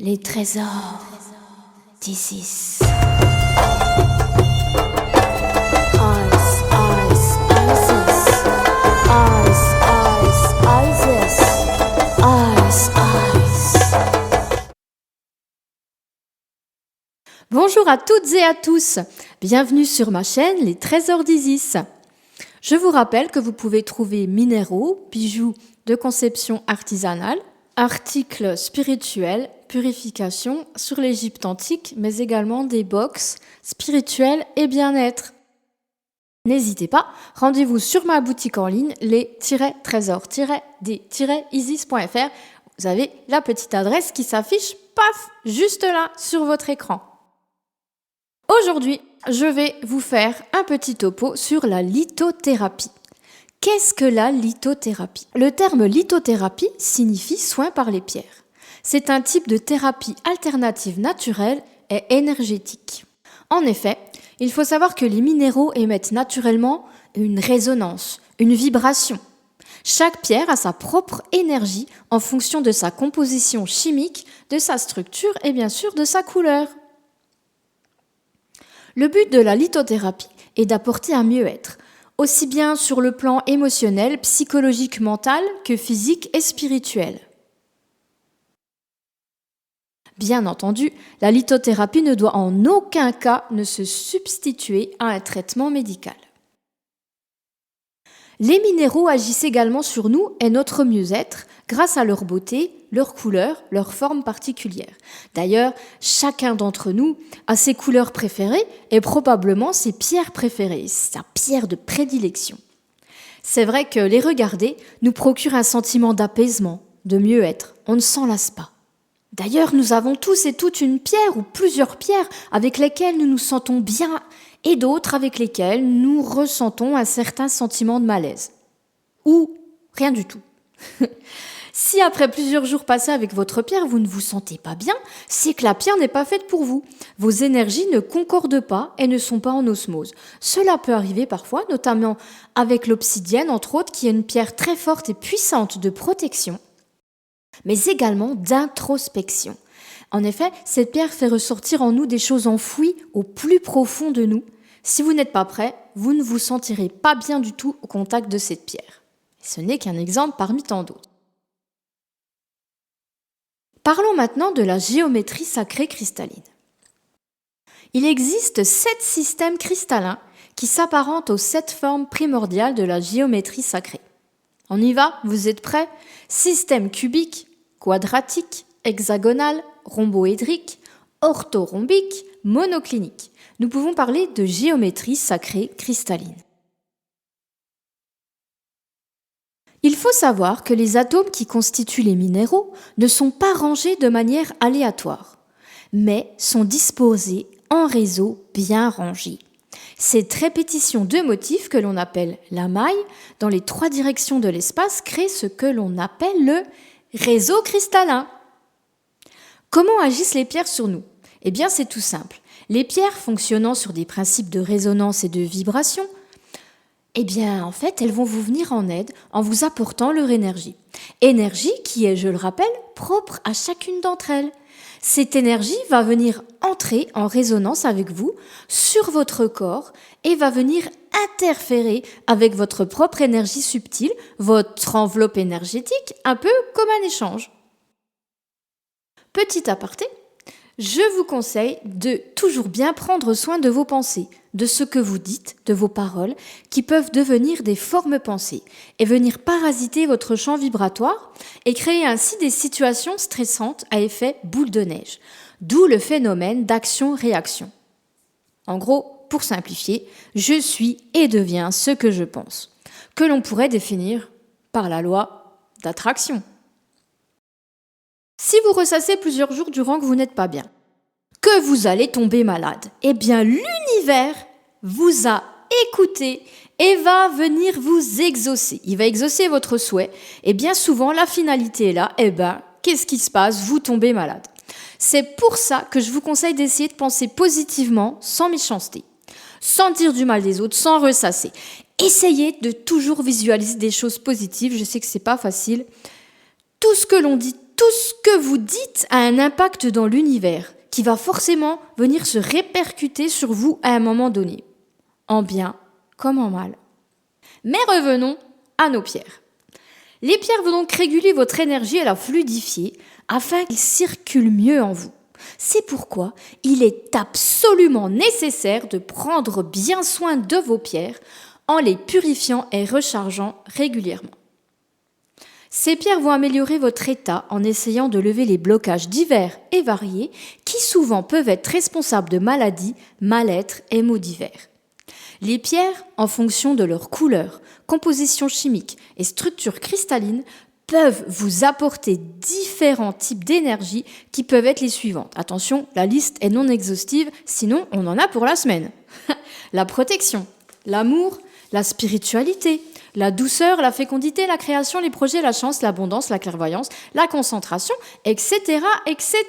Les trésors d'Isis. Bonjour à toutes et à tous, bienvenue sur ma chaîne Les Trésors d'Isis. Je vous rappelle que vous pouvez trouver minéraux, bijoux de conception artisanale, articles spirituels, purification sur l'Égypte antique, mais également des box spirituels et bien-être. N'hésitez pas, rendez-vous sur ma boutique en ligne, les-trésors-d-isis.fr. Vous avez la petite adresse qui s'affiche, paf, juste là sur votre écran. Aujourd'hui, je vais vous faire un petit topo sur la lithothérapie. Qu'est-ce que la lithothérapie ? Le terme lithothérapie signifie soin par les pierres. C'est un type de thérapie alternative naturelle et énergétique. En effet, il faut savoir que les minéraux émettent naturellement une résonance, une vibration. Chaque pierre a sa propre énergie en fonction de sa composition chimique, de sa structure et bien sûr de sa couleur. Le but de la lithothérapie est d'apporter un mieux-être, aussi bien sur le plan émotionnel, psychologique, mental que physique et spirituel. Bien entendu, la lithothérapie ne doit en aucun cas ne se substituer à un traitement médical. Les minéraux agissent également sur nous et notre mieux-être grâce à leur beauté, leur couleur, leur forme particulière. D'ailleurs, chacun d'entre nous a ses couleurs préférées et probablement ses pierres préférées, sa pierre de prédilection. C'est vrai que les regarder nous procure un sentiment d'apaisement, de mieux-être. On ne s'en lasse pas. D'ailleurs, nous avons tous et toutes une pierre ou plusieurs pierres avec lesquelles nous nous sentons bien et d'autres avec lesquelles nous ressentons un certain sentiment de malaise. Ou rien du tout. Si après plusieurs jours passés avec votre pierre, vous ne vous sentez pas bien, c'est que la pierre n'est pas faite pour vous. Vos énergies ne concordent pas et ne sont pas en osmose. Cela peut arriver parfois, notamment avec l'obsidienne, entre autres, qui est une pierre très forte et puissante de protection, mais également d'introspection. En effet, cette pierre fait ressortir en nous des choses enfouies au plus profond de nous. Si vous n'êtes pas prêt, vous ne vous sentirez pas bien du tout au contact de cette pierre. Ce n'est qu'un exemple parmi tant d'autres. Parlons maintenant de la géométrie sacrée cristalline. Il existe 7 systèmes cristallins qui s'apparentent aux 7 formes primordiales de la géométrie sacrée. On y va, vous êtes prêts ? Système cubique, quadratique, hexagonal, rhomboédrique, orthorhombique, monoclinique. Nous pouvons parler de géométrie sacrée cristalline. Il faut savoir que les atomes qui constituent les minéraux ne sont pas rangés de manière aléatoire, mais sont disposés en réseau bien rangés. Cette répétition de motifs que l'on appelle la maille dans les 3 directions de l'espace crée ce que l'on appelle le réseau cristallin. Comment agissent les pierres sur nous ? Eh bien, c'est tout simple. Les pierres fonctionnant sur des principes de résonance et de vibration, eh bien, en fait, elles vont vous venir en aide en vous apportant leur énergie. Énergie qui est, je le rappelle, propre à chacune d'entre elles. Cette énergie va venir entrer en résonance avec vous, sur votre corps, et va venir interférer avec votre propre énergie subtile, votre enveloppe énergétique, un peu comme un échange. Petit aparté, je vous conseille de toujours bien prendre soin de vos pensées, de ce que vous dites, de vos paroles, qui peuvent devenir des formes pensées et venir parasiter votre champ vibratoire et créer ainsi des situations stressantes à effet boule de neige, d'où le phénomène d'action-réaction. En gros, pour simplifier, je suis et deviens ce que je pense, que l'on pourrait définir par la loi d'attraction. Si vous ressassez plusieurs jours durant que vous n'êtes pas bien, que vous allez tomber malade, eh bien l'univers vous a écouté et va venir vous exaucer. Il va exaucer votre souhait et bien souvent la finalité est là, qu'est-ce qui se passe ? Vous tombez malade. C'est pour ça que je vous conseille d'essayer de penser positivement, sans méchanceté, sans dire du mal des autres, sans ressasser. Essayez de toujours visualiser des choses positives, je sais que c'est pas facile. Tout ce que l'on dit tout ce que vous dites a un impact dans l'univers qui va forcément venir se répercuter sur vous à un moment donné, en bien comme en mal. Mais revenons à nos pierres. Les pierres vont donc réguler votre énergie et la fluidifier afin qu'elle circule mieux en vous. C'est pourquoi il est absolument nécessaire de prendre bien soin de vos pierres en les purifiant et rechargeant régulièrement. Ces pierres vont améliorer votre état en essayant de lever les blocages divers et variés qui souvent peuvent être responsables de maladies, mal-être et maux divers. Les pierres, en fonction de leur couleur, composition chimique et structure cristalline, peuvent vous apporter différents types d'énergie qui peuvent être les suivantes. Attention, la liste est non exhaustive, sinon on en a pour la semaine. La protection, l'amour, la spiritualité, la douceur, la fécondité, la création, les projets, la chance, l'abondance, la clairvoyance, la concentration, etc., etc.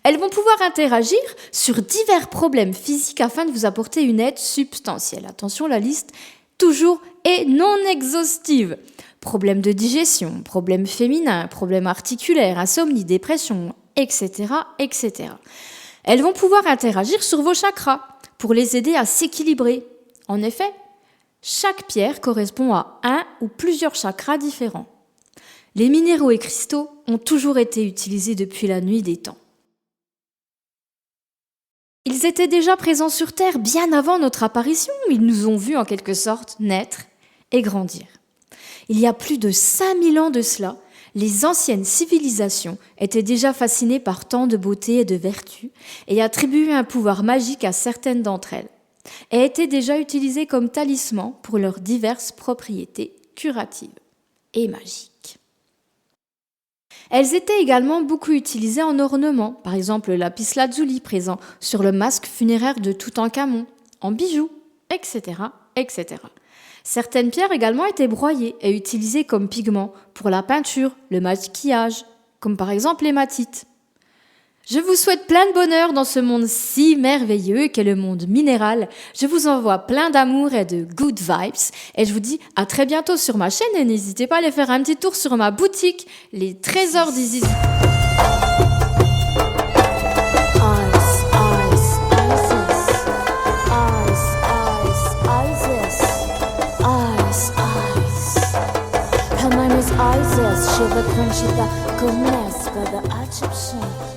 Elles vont pouvoir interagir sur divers problèmes physiques afin de vous apporter une aide substantielle. Attention, la liste toujours est non exhaustive. Problèmes de digestion, problèmes féminins, problèmes articulaires, insomnie, dépression, etc., etc. Elles vont pouvoir interagir sur vos chakras pour les aider à s'équilibrer. En effet, chaque pierre correspond à un ou plusieurs chakras différents. Les minéraux et cristaux ont toujours été utilisés depuis la nuit des temps. Ils étaient déjà présents sur Terre bien avant notre apparition. Ils nous ont vus en quelque sorte naître et grandir. Il y a plus de 5000 ans de cela, les anciennes civilisations étaient déjà fascinées par tant de beauté et de vertu et attribuaient un pouvoir magique à certaines d'entre elles, et étaient déjà utilisées comme talismans pour leurs diverses propriétés curatives et magiques. Elles étaient également beaucoup utilisées en ornement, par exemple le lapis-lazuli présent sur le masque funéraire de Toutankhamon, en bijoux, etc., etc. Certaines pierres également étaient broyées et utilisées comme pigments pour la peinture, le maquillage, comme par exemple l'hématite. Je vous souhaite plein de bonheur dans ce monde si merveilleux qu'est le monde minéral. Je vous envoie plein d'amour et de good vibes. Et je vous dis à très bientôt sur ma chaîne et n'hésitez pas à aller faire un petit tour sur ma boutique, les trésors d'Isis. Her name is Isis, she the queen, she the goodness, but the Egyptian.